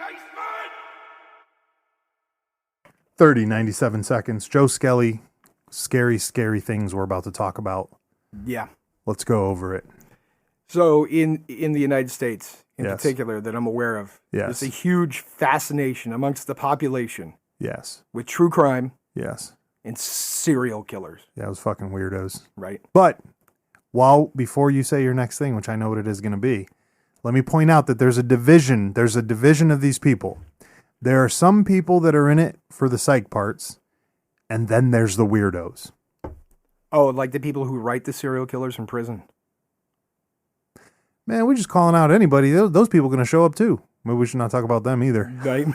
Basement! 30, 97 seconds. Joe Skelly, scary, scary things we're about to talk about. Yeah. Let's go over it. So in the United States, in Yes. particular, that I'm aware of, Yes. there's a huge fascination amongst the population Yes. with true crime Yes. and serial killers, Yeah, it was fucking weirdos. right? But before you say your next thing, which I know what it is going to be, let me point out that there's a division. There's a division of these people. There are some people that are in it for the psych parts, and then there's the weirdos. Oh, like the people who write the serial killers in prison. Man, we're just calling out anybody. Those people are going to show up too. Maybe we should not talk about them either. Right?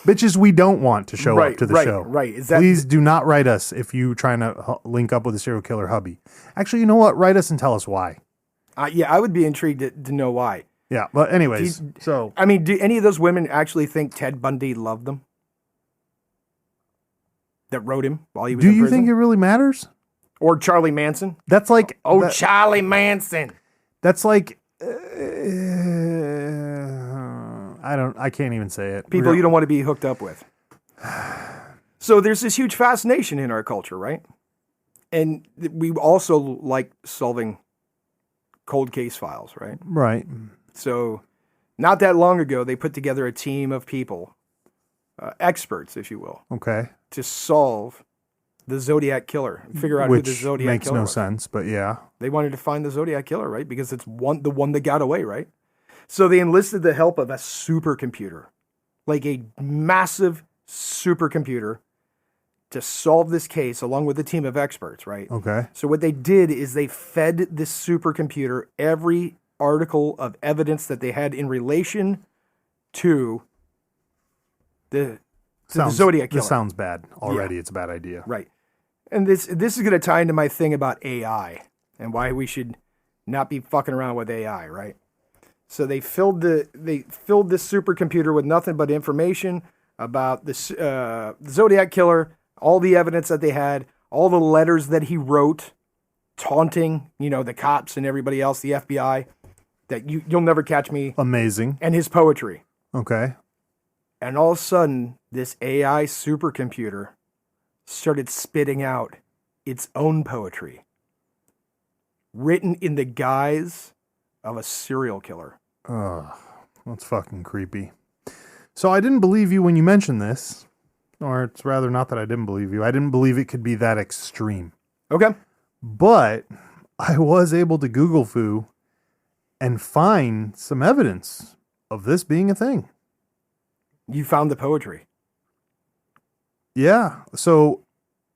Bitches we don't want to show up to the show. Right. Please do not write us if you're trying to link up with a serial killer hubby. Actually, you know what? Write us and tell us why. Yeah, I would be intrigued to know why. Yeah, but anyways, do any of those women actually think Ted Bundy loved them? That wrote him while he was in do you prison? think it really matters? Or Charlie Manson? That's like Charlie Manson. That's like I can't even say it. People you don't want to be hooked up with. So there's this huge fascination in our culture, right? And we also like solving cold case files, right? Right. So not that long ago, they put together a team of people, experts, if you will, Okay. to solve the Zodiac Killer, figure out Which who the Zodiac makes Killer no was. sense, but yeah. They wanted to find the Zodiac Killer, right? Because it's the one that got away, right? So they enlisted the help of a supercomputer, like a massive supercomputer, to solve this case along with a team of experts, right? Okay. So what they did is they fed this supercomputer every article of evidence that they had in relation to the Zodiac Killer. This sounds bad already. Yeah. It's a bad idea. Right. And this is going to tie into my thing about AI and why we should not be fucking around with AI, right? So they filled this supercomputer with nothing but information about the Zodiac Killer, all the evidence that they had, all the letters that he wrote, taunting, the cops and everybody else, the FBI, that you'll never catch me. Amazing. And his poetry. Okay. And all of a sudden, this AI supercomputer started spitting out its own poetry, written in the guise of a serial killer. Ugh, that's fucking creepy. So I didn't believe you when you mentioned this, or it's rather not that I didn't believe you. I didn't believe it could be that extreme. Okay. But I was able to Google foo and find some evidence of this being a thing. You found the poetry. Yeah. So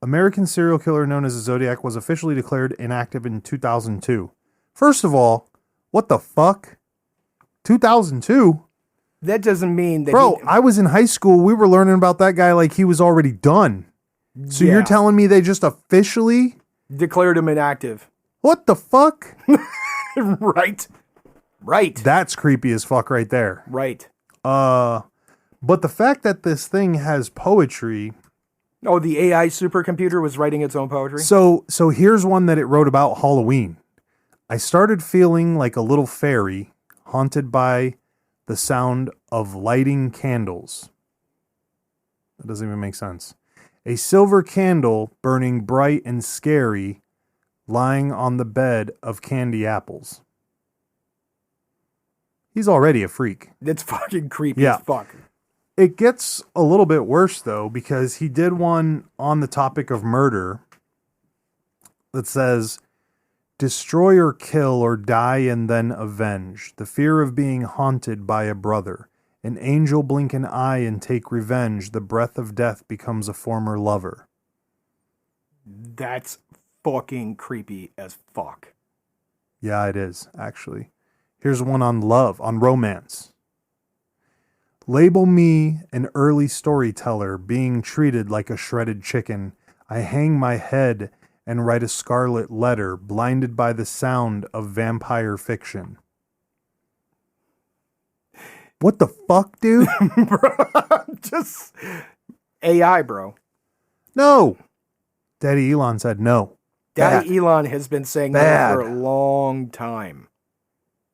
American serial killer known as the Zodiac was officially declared inactive in 2002. First of all, what the fuck? 2002? That doesn't mean that... Bro, I was in high school. We were learning about that guy like he was already done. So you're telling me they just officially... declared him inactive. What the fuck? Right. That's creepy as fuck right there. Right. But the fact that this thing has poetry... Oh, the AI supercomputer was writing its own poetry? So here's one that it wrote about Halloween. I started feeling like a little fairy haunted by the sound of lighting candles. That doesn't even make sense. A silver candle burning bright and scary, lying on the bed of candy apples. He's already a freak. That's fucking creepy as fuck. It gets a little bit worse, though, because he did one on the topic of murder that says, destroy or kill or die and then avenge. The fear of being haunted by a brother. An angel blink an eye and take revenge. The breath of death becomes a former lover. That's fucking creepy as fuck. Yeah, it is, actually. Here's one on love, on romance. Label me an early storyteller being treated like a shredded chicken. I hang my head and write a scarlet letter, blinded by the sound of vampire fiction. What the fuck, dude? Bro, just AI, bro. No. Daddy Elon said no. Daddy Elon has been saying that for a long time.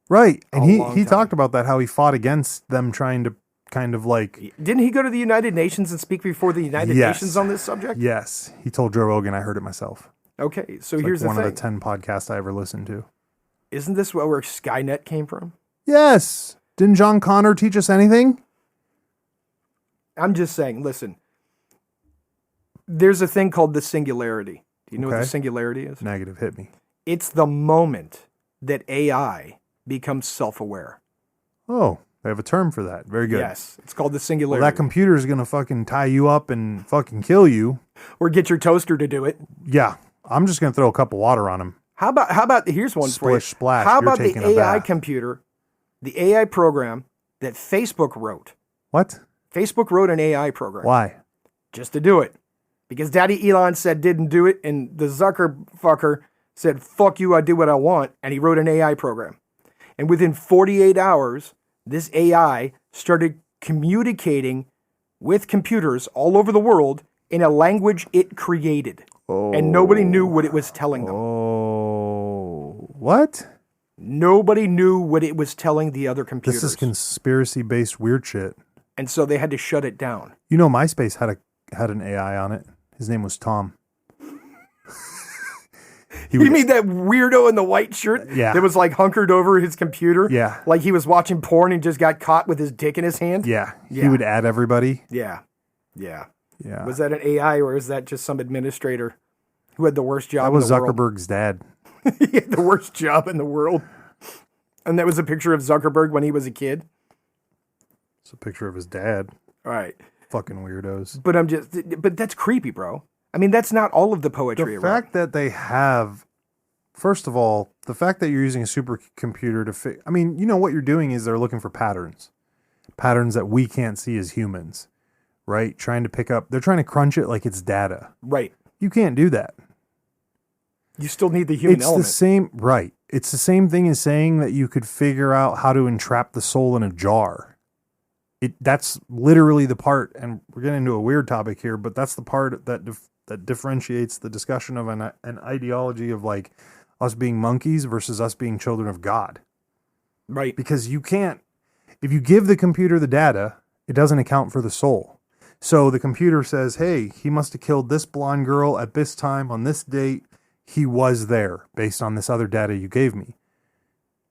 Right. And A long he time. talked about that, how he fought against them trying to kind of like, Didn't he go to the United Nations and speak before the United Yes. Nations on this subject? yes, he told Joe Rogan, I heard it myself. Okay, so It's here's like one the of thing. the 10 podcasts I ever listened to. Isn't this where Skynet came from? Yes. Didn't John Connor teach us anything? I'm just saying, listen, there's a thing called the singularity. Do you know what the Okay. singularity is? Negative, hit me. It's the moment that AI becomes self-aware. Oh, they have a term for that. Very good. Yes, it's called the Well, singularity. that computer is going to fucking tie you up and fucking kill you. Or get your toaster to do it. Yeah. I'm just going to throw a cup of water on him. How about here's one for you. Splish, splash, How you're about the taking a AI bath. computer, the AI program that Facebook wrote? What? Facebook wrote an AI program Why? just to do it. Because Daddy Elon said didn't do it, and the Zucker fucker said, fuck you, I do what I want, and he wrote an AI program. And within 48 hours, this AI started communicating with computers all over the world in a language it created. And nobody knew what it was telling them. Oh. What? Nobody knew what it was telling the other computers. This is conspiracy-based weird shit. And so they had to shut it down. You know, MySpace had an AI on it. His name was Tom. You mean that weirdo in the white shirt Yeah. that was like hunkered over his computer? Yeah. Like he was watching porn and just got caught with his dick in his hand? Yeah. He Yeah. would add everybody. Yeah. Yeah. Yeah. Was that an AI or is that just some administrator who had the worst job That was in the world? Zuckerberg's dad. He had the worst job in the world. And that was a picture of Zuckerberg when he was a kid? It's a picture of his dad. All right. Fucking weirdos. But that's creepy, bro. I mean, that's not all of the poetry. The fact that they have, first of all, the fact that you're using a supercomputer to fix, I mean, you know what you're doing is they're looking for patterns that we can't see as humans, right? They're trying to crunch it like it's data. Right. You can't do that. You still need the human It's element. the same, right? It's the same thing as saying that you could figure out how to entrap the soul in a jar. That's literally the part, and we're getting into a weird topic here, but that's the part that differentiates the discussion of an ideology of like us being monkeys versus us being children of God. Right. Because you can't, if you give the computer the data, it doesn't account for the soul. So the computer says, hey, he must have killed this blonde girl at this time on this date. He was there based on this other data you gave me.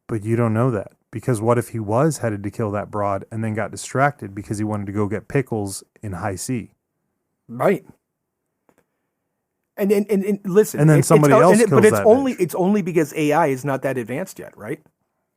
But you don't know that. Because what if he was headed to kill that broad and then got distracted because he wanted to go get pickles in high C? Right. And listen. And then somebody else kills but that bitch. it's only because AI is not that advanced yet, right?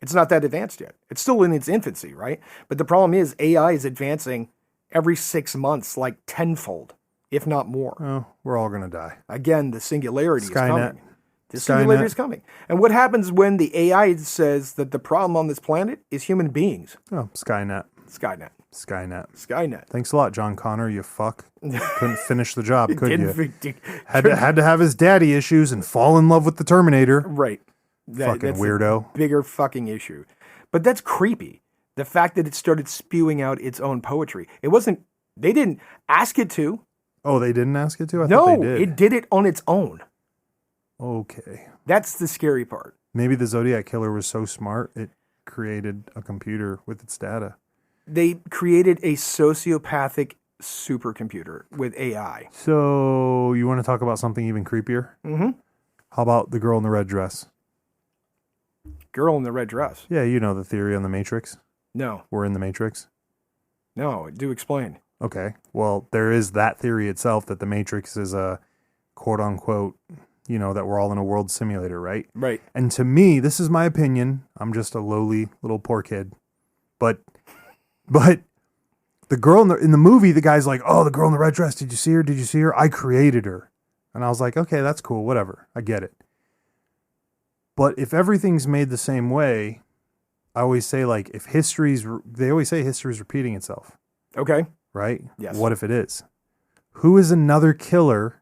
It's not that advanced yet. It's still in its infancy, right? But the problem is AI is advancing every 6 months, like tenfold, if not more. Oh, we're all going to die. Again, the singularity is Skynet. coming. The singularity is coming. And what happens when the AI says that the problem on this planet is human beings? Oh, Skynet. Skynet. Skynet. Thanks a lot, John Connor, you fuck. Couldn't finish the job, could you? Didn't- Had to have his daddy issues and fall in love with the Terminator. Right. Fucking That's a weirdo. bigger fucking issue. But that's creepy. The fact that it started spewing out its own poetry. They didn't ask it to. Oh, they didn't ask it to? I No, thought they did. it did it on its own. Okay. That's the scary part. Maybe the Zodiac Killer was so smart, it created a computer with its data. They created a sociopathic supercomputer with AI. So, you want to talk about something even creepier? Mm-hmm. How about the girl in the red dress? Girl in the red dress. Yeah, you know the theory on the Matrix. No, We're in the Matrix. do explain. Okay. Well, there is that theory itself that the Matrix is a quote unquote, that we're all in a world simulator, right? Right. And to me, this is my opinion. I'm just a lowly little poor kid. But the girl in the movie, the guy's like, "Oh, the girl in the red dress, did you see her? Did you see her? I created her." And I was like, "Okay, that's cool, whatever. I get it." But if everything's made the same way, I always say like they always say history's repeating itself. Okay. Right? Yes. What if it is? Who is another killer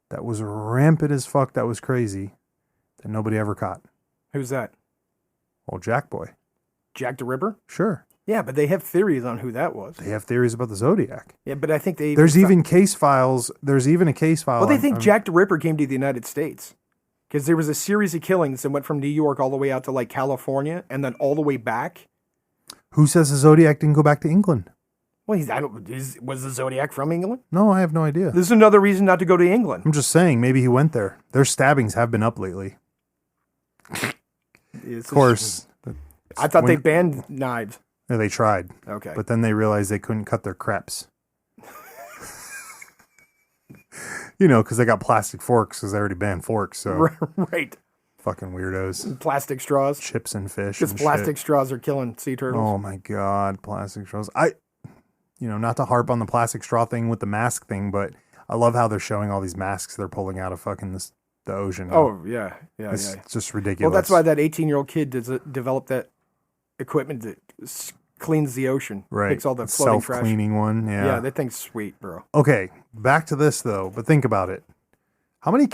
that was rampant as fuck, that was crazy, that nobody ever caught? Who's that? Well, Jack Boy. Jack the Ripper? Sure. Yeah, but they have theories on who that was. They have theories about the Zodiac. Yeah, but I think There's even case files. There's even a case file. Well, they think Jack the Ripper came to the United States. Because there was a series of killings that went from New York all the way out to like California and then all the way back. Who says the Zodiac didn't go back to England? Well, was the Zodiac from England? No, I have no idea. This is another reason not to go to England. I'm just saying, maybe he went there. Their stabbings have been up lately. Of course. I thought they banned knives. Yeah, they tried. Okay. But then they realized they couldn't cut their crepes. Because they got plastic forks because they already banned forks. So Right. Fucking weirdos. Plastic straws. Chips and fish. Because plastic straws are killing sea turtles. Oh my God, plastic straws. Not to harp on the plastic straw thing with the mask thing, but I love how they're showing all these masks they're pulling out of fucking the ocean. Oh, yeah. It's just ridiculous. Well, that's why that 18-year-old kid developed that equipment that cleans the ocean. Right. Takes all the floating trash. Self-cleaning one, yeah. Yeah, that thing's sweet, bro. Okay, back to this, though, but think about it. How many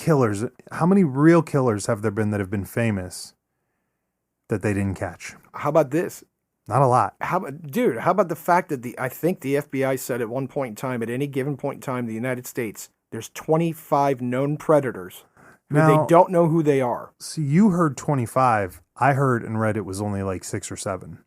real killers have there been that have been famous that they didn't catch? How about this? Not a lot. How about the fact that I think the FBI said at one point in time, at any given point in time in the United States, there's 25 known predators who they don't know who they are. See, you heard 25. I heard and read it was only like 6 or 7.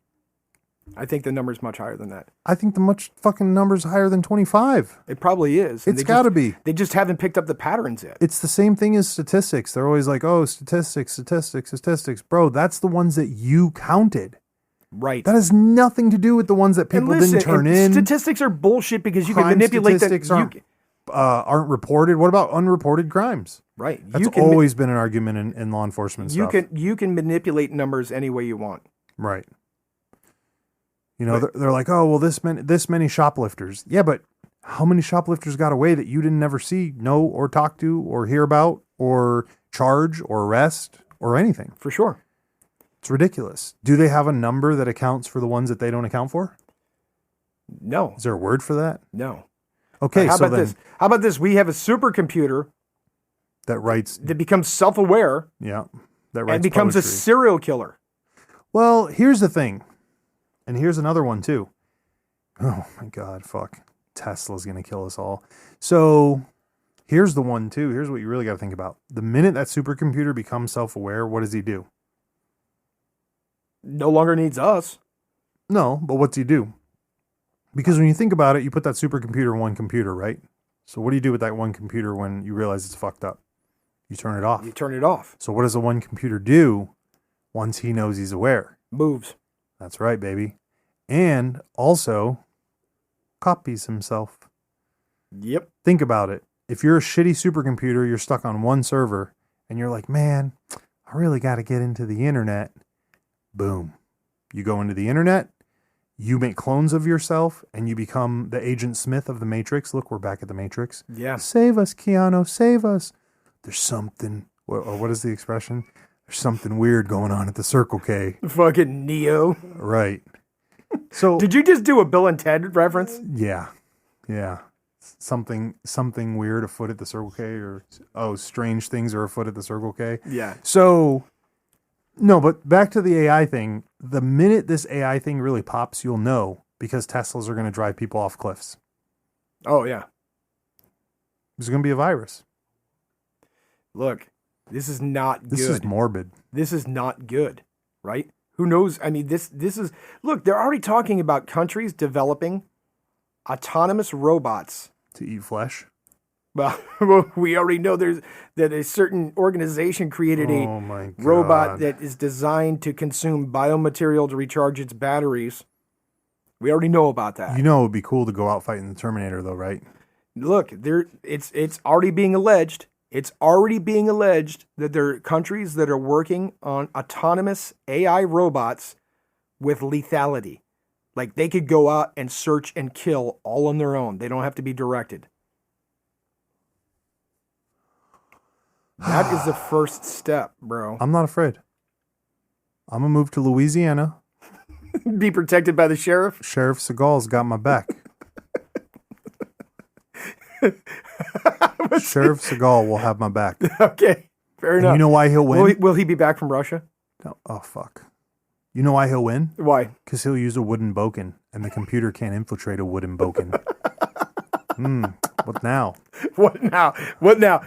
I think the number's much higher than that. I think the fucking number's higher than 25. It probably is. It's got to be. They just haven't picked up the patterns yet. It's the same thing as statistics. They're always like, oh, statistics. Bro, that's the ones that you counted. Right. That has nothing to do with the ones that people didn't turn in. Statistics are bullshit because you can manipulate statistics aren't reported. What about unreported crimes? Right. That's always been an argument in law enforcement stuff. You can manipulate numbers any way you want. Right. They're like, oh, well, this many shoplifters. Yeah, but how many shoplifters got away that you didn't ever see, know, or talk to, or hear about, or charge, or arrest, or anything? For sure. It's ridiculous. Do they have a number that accounts for the ones that they don't account for? No. Is there a word for that? No. Okay, How about this? We have a supercomputer that becomes self-aware. Yeah. That writes and becomes poetry. A serial killer. Well, here's the thing. And here's another one too. Oh my God, fuck. Tesla's going to kill us all. So here's the one too. Here's what you really got to think about. The minute that supercomputer becomes self-aware, what does he do? No longer needs us. No, but what's he do? Because when you think about it, you put that supercomputer in one computer, right? So what do you do with that one computer when you realize it's fucked up? You turn it off. You turn it off. So what does the one computer do once he knows he's aware? Moves. That's right, baby. And also copies himself. Yep. Think about it. If you're a shitty supercomputer, you're stuck on one server, and you're like, man, I really got to get into the internet. Boom. You go into the internet, you make clones of yourself, and you become the Agent Smith of the Matrix. Look, we're back at the Matrix. Yeah. Save us, Keanu, save us. There's something, what is the expression? There's something weird going on at the Circle K. Fucking Neo. Right. So did you just do a Bill and Ted reference? Yeah. Something weird afoot at the Circle K, or strange things are afoot at the Circle K. Yeah. So no, but back to the AI thing. The minute this AI thing really pops, you'll know, because Teslas are going to drive people off cliffs. Oh yeah. There's going to be a virus. Look, this is not good. This is morbid. This is not good, right? Who knows? I mean, this is... Look, they're already talking about countries developing autonomous robots. To eat flesh? Well, we already know that a certain organization created a robot that is designed to consume biomaterial to recharge its batteries. We already know about that. You know it would be cool to go out fighting the Terminator, though, right? Look, it's already being alleged. It's already being alleged that there are countries that are working on autonomous AI robots with lethality. Like they could go out and search and kill all on their own. They don't have to be directed. That is the first step, bro. I'm not afraid. I'm going to move to Louisiana. Be protected by the sheriff? Sheriff Seagal's got my back. Sheriff Seagal will have my back. Okay, fair enough. You know why he'll win? Will he be back from Russia? No. Oh, fuck. You know why he'll win? Why? Because he'll use a wooden boken, and the computer can't infiltrate a wooden boken. What now? What now?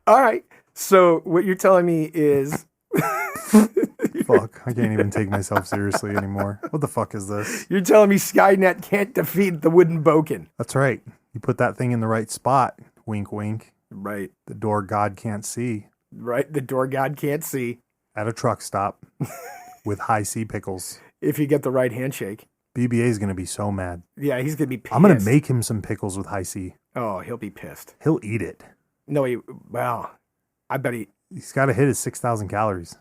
All right. So what you're telling me is Fuck, I can't even take myself seriously anymore. What the fuck is this? you're telling me Skynet can't defeat the wooden boken. That's right. You put that thing in the right spot. Wink, wink. Right. The door God can't see. Right. The door God can't see. At a truck stop with high C pickles. If you get the right handshake. BBA is going to be so mad. Yeah, he's going to be pissed. I'm going to make him some pickles with high C. Oh, he'll be pissed. He'll eat it. No, I bet He's got to hit his 6,000 calories.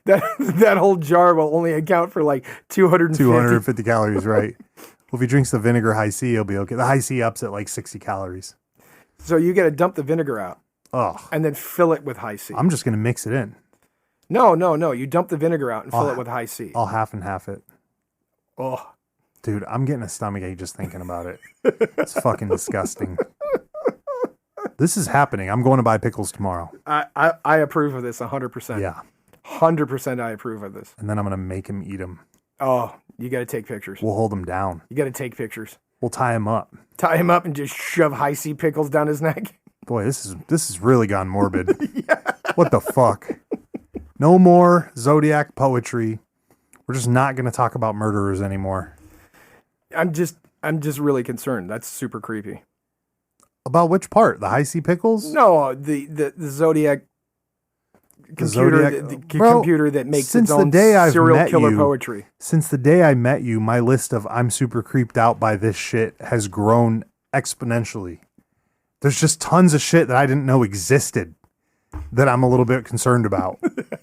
that whole jar will only account for like 250 calories, right? Well, if he drinks the vinegar high C, he'll be okay. The high C ups at like 60 calories. So you got to dump the vinegar out. Oh. And then fill it with high C. I'm just going to mix it in. No. You dump the vinegar out and fill it with high C. I'll half and half it. Oh. Dude, I'm getting a stomachache just thinking about it. It's fucking disgusting. This is happening. I'm going to buy pickles tomorrow. I approve of this 100%. Yeah. 100% I approve of this. And then I'm going to make him eat them. Oh, you got to take pictures. We'll hold him down. You got to take pictures. We'll tie him up. Tie him up and just shove high C pickles down his neck. Boy, this has really gone morbid. Yeah. What the fuck? No more Zodiac poetry. We're just not going to talk about murderers anymore. I'm just really concerned. That's super creepy. About which part? The high C pickles? No, the Zodiac computer, the computer that makes its own serial killer poetry. Since the day I met you, my list of I'm super creeped out by this shit has grown exponentially. There's just tons of shit that I didn't know existed that I'm a little bit concerned about.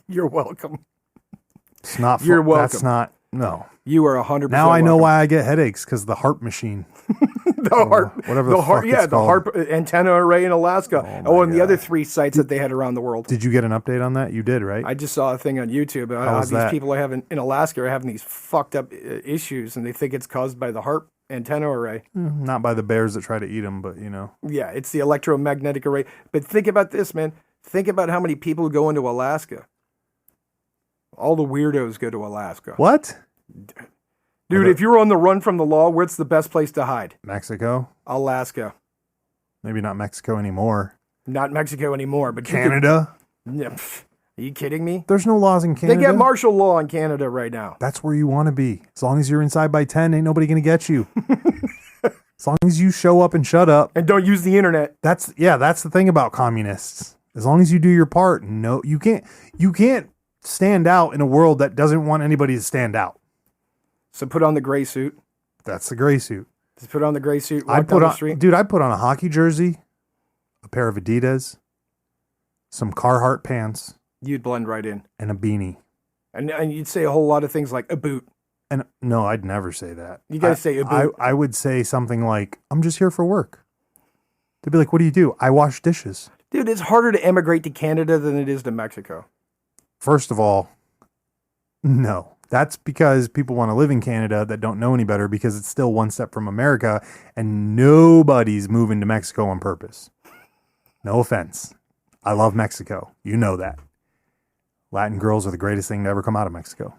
You're welcome. It's not. You're welcome. That's not. No. You are 100%. Now I know why I get headaches, because the HARP machine. Whatever the fuck it's called. HARP antenna array in Alaska. And the other 3 sites that they had around the world. Did you get an update on that? You did, right? I just saw a thing on YouTube. How was that? People in Alaska are having these fucked up issues, and they think it's caused by the HARP antenna array. Not by the bears that try to eat them, but you know. Yeah, it's the electromagnetic array. But think about this, man. Think about how many people go into Alaska. All the weirdos go to Alaska. What? Dude, if you're on the run from the law, where's the best place to hide? Mexico? Alaska. Maybe not Mexico anymore. Not Mexico anymore, but Canada? Are you kidding me? There's no laws in Canada. They got martial law in Canada right now. That's where you want to be. As long as you're inside by 10, ain't nobody going to get you. As long as you show up and shut up. And don't use the internet. That's the thing about communists. As long as you do your part, no, you can't stand out in a world that doesn't want anybody to stand out. So put on the gray suit. That's the gray suit. Just put on the gray suit. Walk down the street. Dude, I put on a hockey jersey, a pair of Adidas, some Carhartt pants. You'd blend right in. And a beanie. And you'd say a whole lot of things like a boot. And no, I'd never say that. You got to say a boot. I would say something like, I'm just here for work. They'd be like, what do? I wash dishes. Dude, it's harder to emigrate to Canada than it is to Mexico. First of all, no. That's because people want to live in Canada that don't know any better, because it's still one step from America, and nobody's moving to Mexico on purpose. No offense. I love Mexico. You know that. Latin girls are the greatest thing to ever come out of Mexico.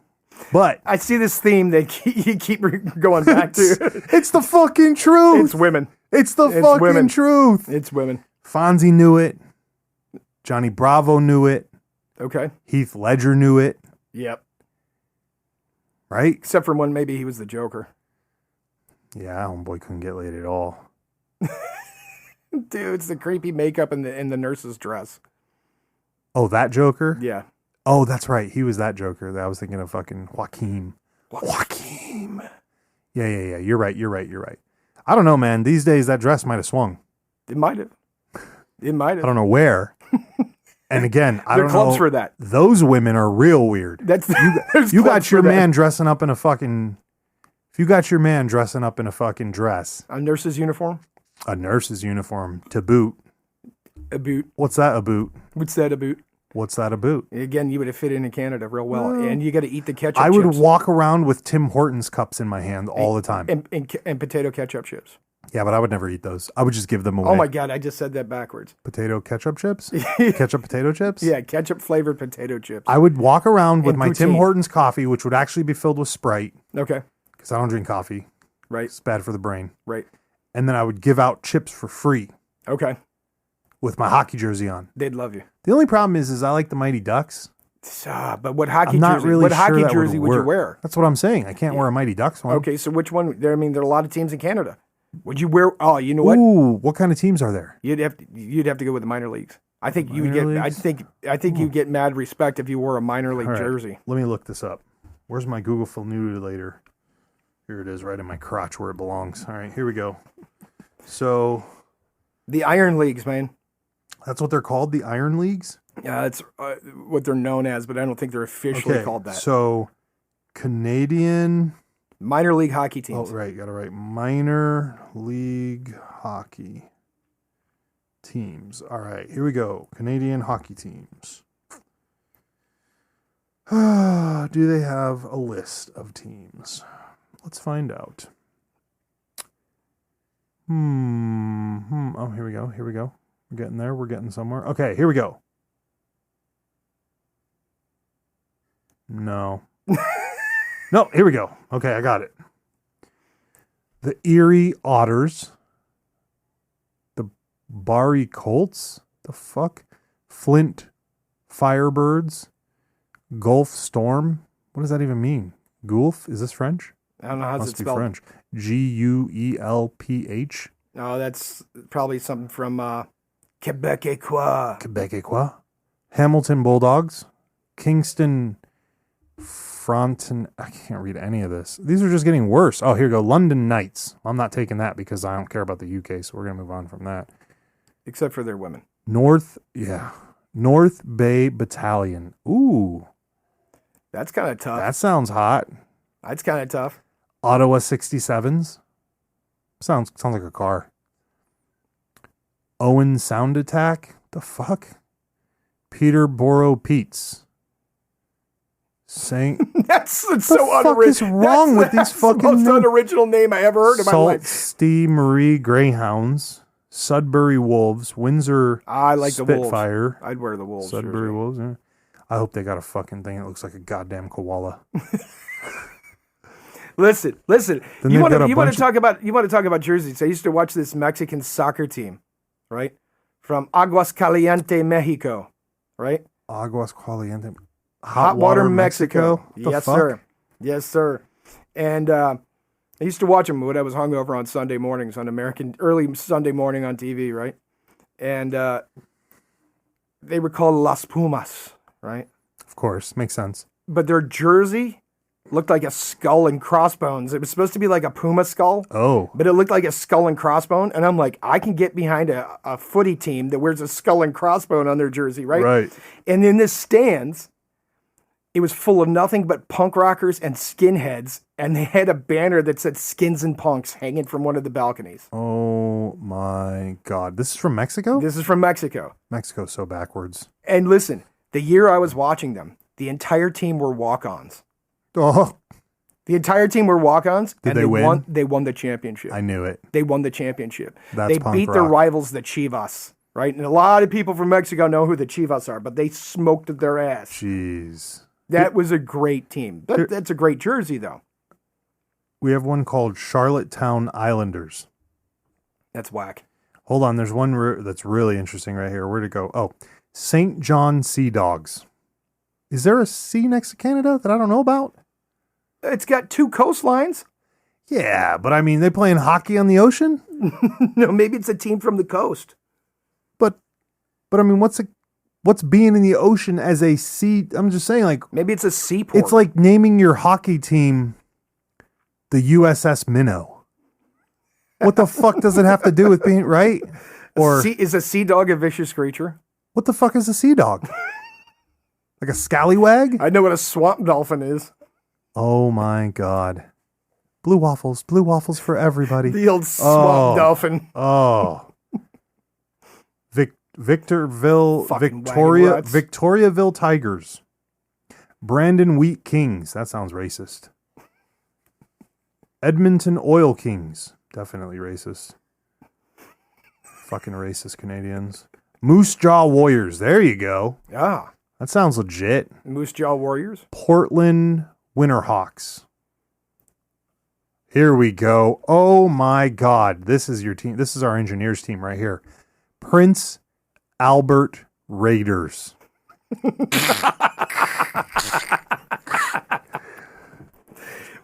But I see this theme that you keep going back to. It's the fucking truth. It's women. It's the fucking truth. It's women. Fonzie knew it. Johnny Bravo knew it. Okay. Heath Ledger knew it. Yep. Right? Except for when maybe he was the Joker. Yeah, homeboy couldn't get laid at all. Dude, it's the creepy makeup and the nurse's dress. Oh, that Joker? Yeah. Oh, that's right. He was that Joker. I was thinking of fucking Joaquin. Joaquin. Yeah. You're right. I don't know, man. These days, that dress might have swung. It might have. I don't know where. And again, I don't know. There are clubs for that. Those women are real weird. You got your man dressing up in a fucking... If you got your man dressing up in a fucking dress... A nurse's uniform? A nurse's uniform to boot. A boot. What's that, a boot? What's that, a boot? What's that, a boot? Again, you would have fit in Canada real well. And you got to eat the ketchup I chips. would walk around with Tim Hortons cups in my hand all the time. And potato ketchup chips. Yeah, but I would never eat those. I would just give them away. Oh my God, I just said that backwards. Potato ketchup chips? Ketchup potato chips? Yeah, ketchup flavored potato chips. I would walk around with my poutine. Tim Hortons coffee, which would actually be filled with Sprite. Okay. Because I don't drink coffee. Right. It's bad for the brain. Right. And then I would give out chips for free. Okay. with my hockey jersey on. They'd love you. The only problem is I like the Mighty Ducks. But what hockey I'm not jersey? really What sure hockey that jersey would you work. wear? That's what I'm saying. I can't wear a Mighty Ducks one. Okay, so which one? There are a lot of teams in Canada. Would you wear? Oh, you know what? Ooh, what kind of teams are there? You'd have to go with the minor leagues. I think you would Minor get. leagues? I think you get mad respect if you wore a minor league All right, jersey. let me look this up. Where's my Google later? Here it is, right in my crotch where it belongs. All right, here we go. So The Iron Leagues, man. that's what they're called, the Iron Leagues? Yeah, that's what they're known as, but I don't think they're officially called that. So Canadian. Minor league hockey Oh, teams. right, got it right. Minor league hockey teams. All right, here we go. Canadian hockey teams. Do they have a list of teams? Let's find out. Oh, here we go. We're getting there. We're getting somewhere. Okay, here we go. No. No, here we go. Okay, I got it. The Erie Otters. The Barrie Colts. The fuck? Flint Firebirds. Gulf Storm. What does that even mean? Gulf? Is this French? I don't know how's Must it be spelled. French. Guelph. No, that's probably something from Quebecois. Quebecois. Hamilton Bulldogs. Kingston Fronten. I can't read any of this. These are just getting worse. Oh, here we go. London Knights. I'm not taking that because I don't care about the UK, so we're going to move on from that. Except for their women. North Bay Battalion. Ooh, That's kind of tough. that sounds hot. That's kind of tough. Ottawa 67s. Sounds like a car. Owen Sound Attack. The fuck? Peterborough Pete's. Saint. That's so fuck unoriginal. is wrong with these fucking the most names? unoriginal name I ever heard in my Sault life. Ste. Marie Greyhounds. Sudbury Wolves. Windsor I like the Wolves. Spitfire. I'd wear the Wolves. Sudbury jersey. Wolves. Yeah. I hope they got a fucking thing that looks like a goddamn koala. Listen. Then You they've want got a to bunch talk about jerseys? I used to watch this Mexican soccer team, right, from Aguascaliente, Mexico, right? Aguas Caliente. Hot water, Mexico. The Yes, fuck? sir. Yes, sir. And I used to watch them when I was hungover on Sunday mornings early Sunday morning on TV, right? And they were called Las Pumas, right? Of course, makes sense. But their jersey looked like a skull and crossbones. It was supposed to be like a puma skull, Oh, but it looked like a skull and crossbone. And I'm like, I can get behind a footy team that wears a skull and crossbone on their jersey, right? right. And in the stands, it was full of nothing but punk rockers and skinheads. And they had a banner that said skins and punks hanging from one of the balconies. Oh my God. This is from Mexico? This is from Mexico. Mexico's so backwards. And listen, the year I was watching them, the entire team were walk-ons. Oh, The entire team were walk-ons. Did and they win? They won the championship. I knew it. They won the championship. That's They punk beat their rock. rivals, the Chivas, right? And a lot of people from Mexico know who the Chivas are, but they smoked their ass. Jeez. That was a great team. That's a great jersey, though. We have one called Charlottetown Islanders. That's whack. Hold on. There's one that's really interesting right here. Where'd it go? Oh, St. John Sea Dogs. Is there a sea next to Canada that I don't know about? It's got two coastlines. Yeah, but I mean, they playing hockey on the ocean? No, maybe it's a team from the coast. But I mean, what's being in the ocean as a sea? I'm just saying, like, Maybe it's a seaport. it's like naming your hockey team the USS Minnow. What the fuck does it have to do with being right? Or Is a sea dog a vicious creature? what the fuck is a sea dog? Like a scallywag? I know what a swamp dolphin is. Oh my God. Blue waffles for everybody. The old swamp Oh. dolphin. Oh. Victorville, Fucking wagon rats. Victoriaville Tigers. Brandon Wheat Kings. That sounds racist. Edmonton Oil Kings. Definitely racist. Fucking racist Canadians. Moose Jaw Warriors. There you go. Ah, That sounds legit. Moose Jaw Warriors. Portland Winterhawks. Here we go. Oh my God. This is your team. This is our engineers team right here. Prince Albert Raiders.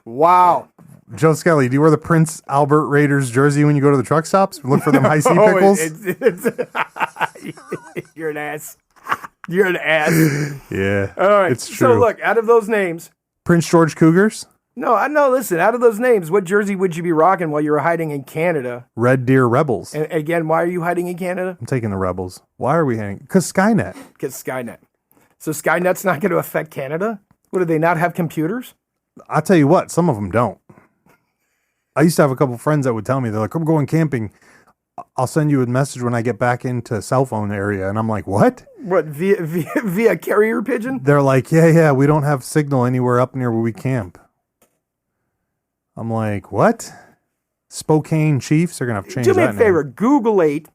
Wow. Joe Skelly, do you wear the Prince Albert Raiders jersey when you go to the truck stops? Look for them high C pickles? You're an ass. You're an ass. Yeah. All right. It's true. So look, out of those names. Prince George Cougars? No, I know. Listen, out of those names, what jersey would you be rocking while you were hiding in Canada? Red Deer Rebels. And again, why are you hiding in Canada? I'm taking the Rebels. Why are we hiding? Because Skynet. Because Skynet. So Skynet's not going to affect Canada? What, do they not have computers? I'll tell you what, some of them don't. I used to have a couple friends that would tell me, they're like, I'm going camping. I'll send you a message when I get back into cell phone area. And I'm like, what? What, via carrier pigeon? They're like, yeah, we don't have signal anywhere up near where we camp. I'm like, what? Spokane Chiefs are going to have to change that Do me a favor, name. Google 8.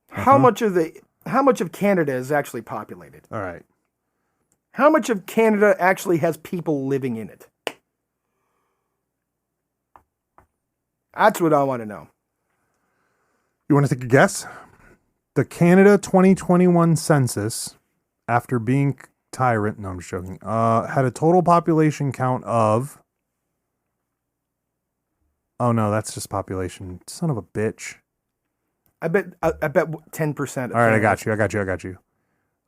How much of Canada is actually populated? All right. How much of Canada actually has people living in it? That's what I want to know. You want to take a guess? The Canada 2021 census, after being tyrant, no, I'm just joking, had a total population count of, oh no, that's just population. Son of a bitch. I bet 10%. All right, I got you.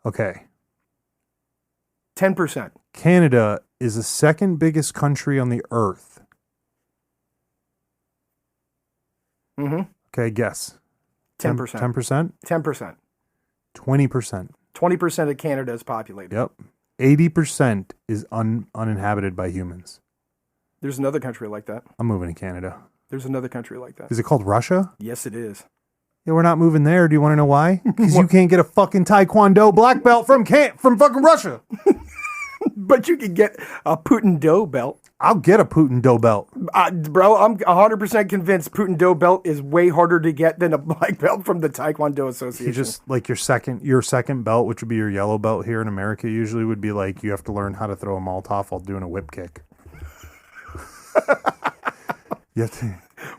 Okay. 10%. Canada is the second biggest country on the earth. Mm-hmm. Okay, guess. 10%. 10%? 10%. 20%. 20% of Canada is populated. Yep. 80% is uninhabited by humans. There's another country like that. I'm moving to Canada. There's another country like that. Is it called Russia? Yes, it is. Yeah, we're not moving there. Do you want to know why? Because you can't get a fucking Taekwondo black belt from fucking Russia. But you can get a Putin dough belt. I'll get a Putin dough belt. Bro, I'm 100% convinced Putin dough belt is way harder to get than a black belt from the Taekwondo Association. You just like your second belt, which would be your yellow belt here in America, usually would be like you have to learn how to throw a Molotov while doing a whip kick.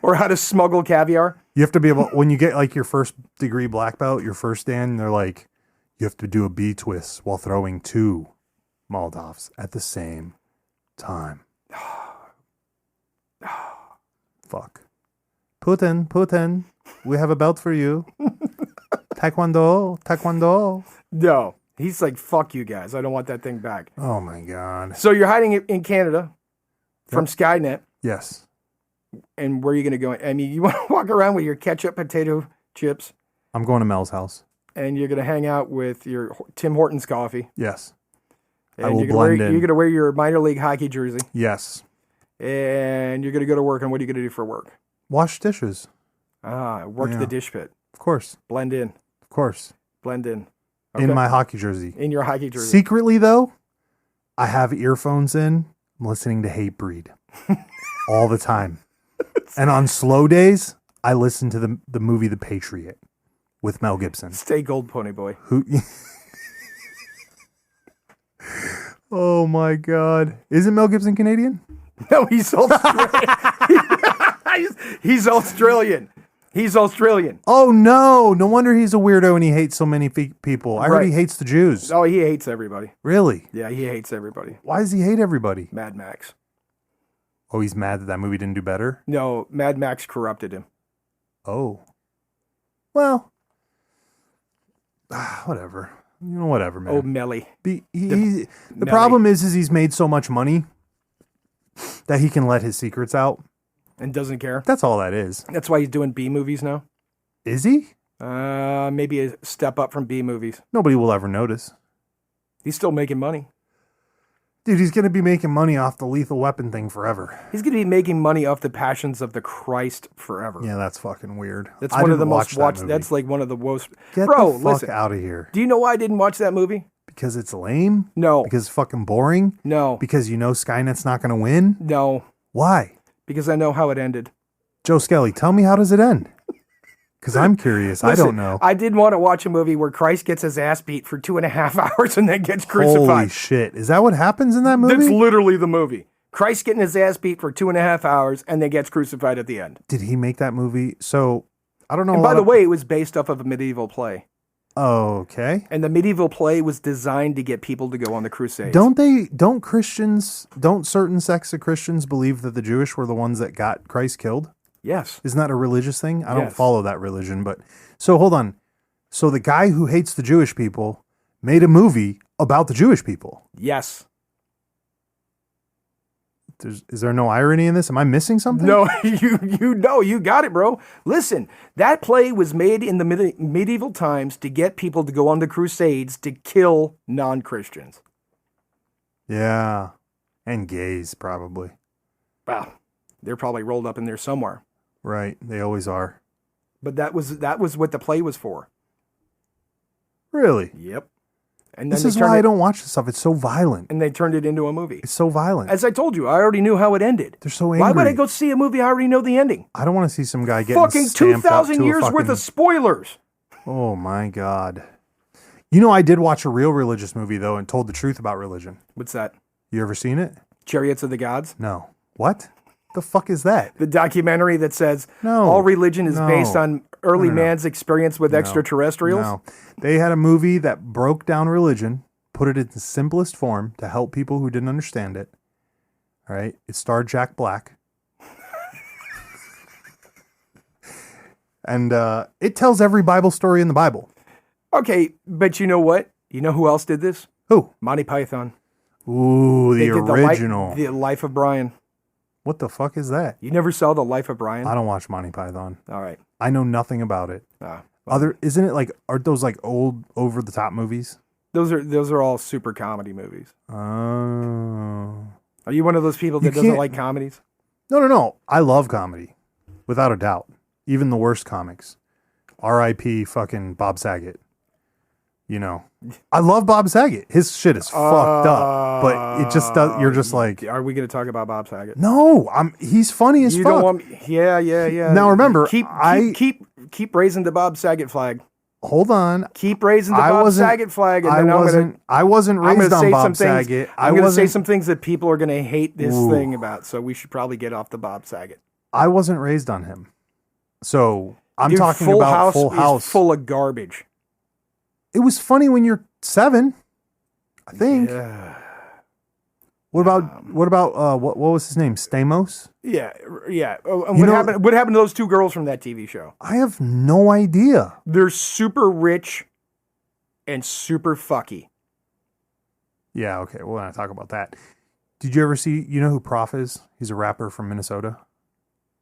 Or how to smuggle caviar. You have to be able, when you get like your first degree black belt, your first dan, they're like, you have to do a B twist while throwing 2 Molotovs at the same time. Fuck. Putin, we have a belt for you. Taekwondo. No. He's like, fuck you guys. I don't want that thing back. Oh my God. So you're hiding it in Canada from Skynet. Yes. And where are you going to go? I mean, you want to walk around with your ketchup potato chips. I'm going to Mel's house. And you're going to hang out with your Tim Hortons coffee. Yes. And I will you're blend in. You're going to wear your minor league hockey jersey. Yes. And you're going to go to work. And what are you going to do for work? Wash dishes. Work the dish pit. Of course. Blend in. Of course. Blend in. Okay. In my hockey jersey. In your hockey jersey. Secretly, though, I have earphones in. I'm listening to Hatebreed all the time. And on slow days, I listen to the movie The Patriot with Mel Gibson. Stay gold, pony boy. Who? Oh my God! Isn't Mel Gibson Canadian? No, he's Australian. He's Australian. He's Australian. Oh no! No wonder he's a weirdo and he hates so many people. I heard he hates the Jews. Oh, he hates everybody. Really? Yeah, he hates everybody. Why does he hate everybody? Mad Max. Oh, he's mad that movie didn't do better? No, Mad Max corrupted him. Oh. Well, whatever. You know, whatever, man. Oh, Melly. The problem is he's made so much money that he can let his secrets out. And doesn't care. That's all that is. That's why he's doing B movies now. Is he? Maybe a step up from B movies. Nobody will ever notice. He's still making money. Dude, he's going to be making money off the Lethal Weapon thing forever. He's going to be making money off the Passions of the Christ forever. Yeah, that's fucking weird. That's one of the most watched. That's like one of the most. Get the fuck out of here. Do you know why I didn't watch that movie? Because it's lame? No. Because it's fucking boring? No. Because you know Skynet's not going to win? No. Why? Because I know how it ended. Joe Skelly, tell me, how does it end? Because I'm curious. Listen, I don't know. I did want to watch a movie where Christ gets his ass beat for 2.5 hours and then gets crucified. Holy shit. Is that what happens in that movie? That's literally the movie. Christ getting his ass beat for 2.5 hours and then gets crucified at the end. Did he make that movie? So, I don't know. And by the way, it was based off of a medieval play. Okay. And the medieval play was designed to get people to go on the crusades. Don't certain sects of Christians believe that the Jewish were the ones that got Christ killed? Yes. Isn't that a religious thing? I don't Yes. follow that religion, but so hold on. So the guy who hates the Jewish people made a movie about the Jewish people. Yes. Is there no irony in this? Am I missing something? No, you got it, bro. Listen, that play was made in the medieval times to get people to go on the crusades to kill non-Christians. Yeah. And gays, probably. Wow. They're probably rolled up in there somewhere. Right. They always are. But that was what the play was for. Really? Yep. And This is why I don't watch this stuff. It's so violent. And they turned it into a movie. It's so violent. As I told you, I already knew how it ended. They're so angry. Why would I go see a movie I already know the ending? I don't want to see some guy getting Fucking stamped up 2,000 to a years fucking... worth of spoilers. Oh my God. You know, I did watch a real religious movie though and told the truth about religion. What's that? You ever seen it? Chariots of the Gods? No. What? The fuck is that? The documentary that says No. all religion is No. based on early No. man's experience with extraterrestrials? No. They had a movie that broke down religion, put it in the simplest form to help people who didn't understand it. All right. It starred Jack Black. And it tells every Bible story in the Bible. Okay, but you know what? You know who else did this? Who? Monty Python. Ooh, the They did original. The Life of Brian. What the fuck is that? You never saw The Life of Brian? I don't watch Monty Python. All right. I know nothing about it. Isn't it like, aren't those like old over the top movies? Those are all super comedy movies. Oh. Are you one of those people that doesn't like comedies? No. I love comedy. Without a doubt. Even the worst comics. R.I.P. fucking Bob Saget. You know. I love Bob Saget. His shit is fucked up. But it just does, you're just like... Are we going to talk about Bob Saget? No, he's funny as you fuck. Don't want me, yeah. Now remember, keep raising the Bob Saget flag. Hold on. Keep raising the Bob Saget flag. And then I wasn't raised on Bob Saget. I'm going to say some things that people are going to hate this thing about. So we should probably get off the Bob Saget. I wasn't raised on him. So I'm Dude, talking Full about House Full House. Is full of garbage. It was funny when you're 7, I think. Yeah. What about what was his name? Stamos? Yeah. Oh, and what happened to those two girls from that TV show? I have no idea. They're super rich and super fucky. Yeah, okay. We're going to talk about that. Did you ever see, you know who Prof is? He's a rapper from Minnesota.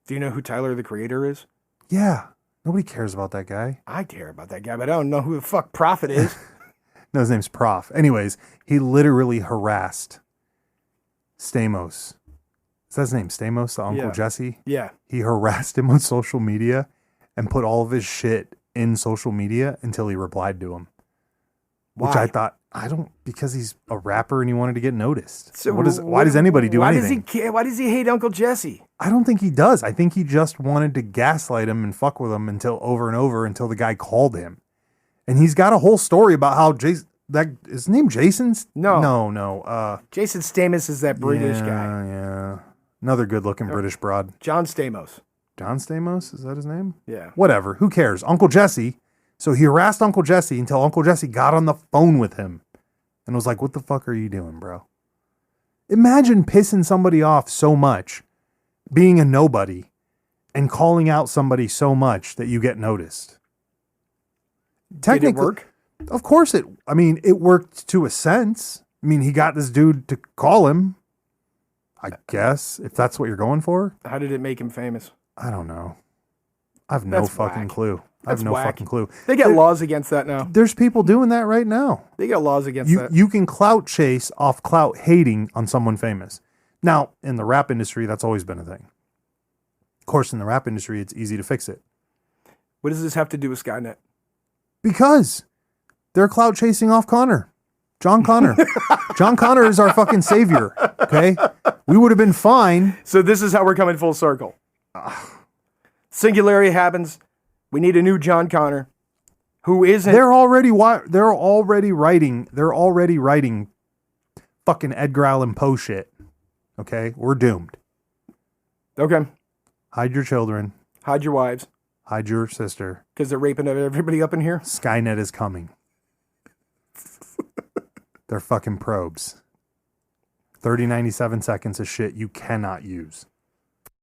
Do you know who Tyler, the Creator, is? Yeah. Nobody cares about that guy. I care about that guy, but I don't know who the fuck Prophet is. No, his name's Prof. Anyways, he literally harassed Stamos. Is that his name? Stamos, the Uncle Jesse? Yeah. He harassed him on social media and put all of his shit in social media until he replied to him. Why? Which I thought, because he's a rapper and he wanted to get noticed. So why does anybody do anything? Why does he care? Why does he hate Uncle Jesse? I don't think he does. I think he just wanted to gaslight him and fuck with him over and over until the guy called him. And he's got a whole story about how his name Jason's? No. Jason Stamos is that British guy. Yeah. Another good-looking British broad. John Stamos. John Stamos? Is that his name? Yeah. Whatever. Who cares? Uncle Jesse. So he harassed Uncle Jesse until Uncle Jesse got on the phone with him and was like, what the fuck are you doing, bro? Imagine pissing somebody off so much, being a nobody, and calling out somebody so much that you get noticed. Technically, did it work? Of course it worked to a sense. I mean, he got this dude to call him, I guess, if that's what you're going for. How did it make him famous? I don't know. I have no fucking clue. I have no fucking clue. They got laws against that now. There's people doing that right now. They got laws against that. You can clout chase off clout hating on someone famous. Now, in the rap industry, that's always been a thing. Of course, in the rap industry, it's easy to fix it. What does this have to do with Skynet? Because they're clout chasing off Connor. John Connor. John Connor is our fucking savior. Okay? We would have been fine. So this is how we're coming full circle. Singularity happens. We need a new John Connor who isn't. They're already writing fucking Edgar Allan Poe shit. Okay? We're doomed. Okay. Hide your children. Hide your wives. Hide your sister. Because they're raping everybody up in here? Skynet is coming. They're fucking probes. 30, 97 seconds of shit you cannot use.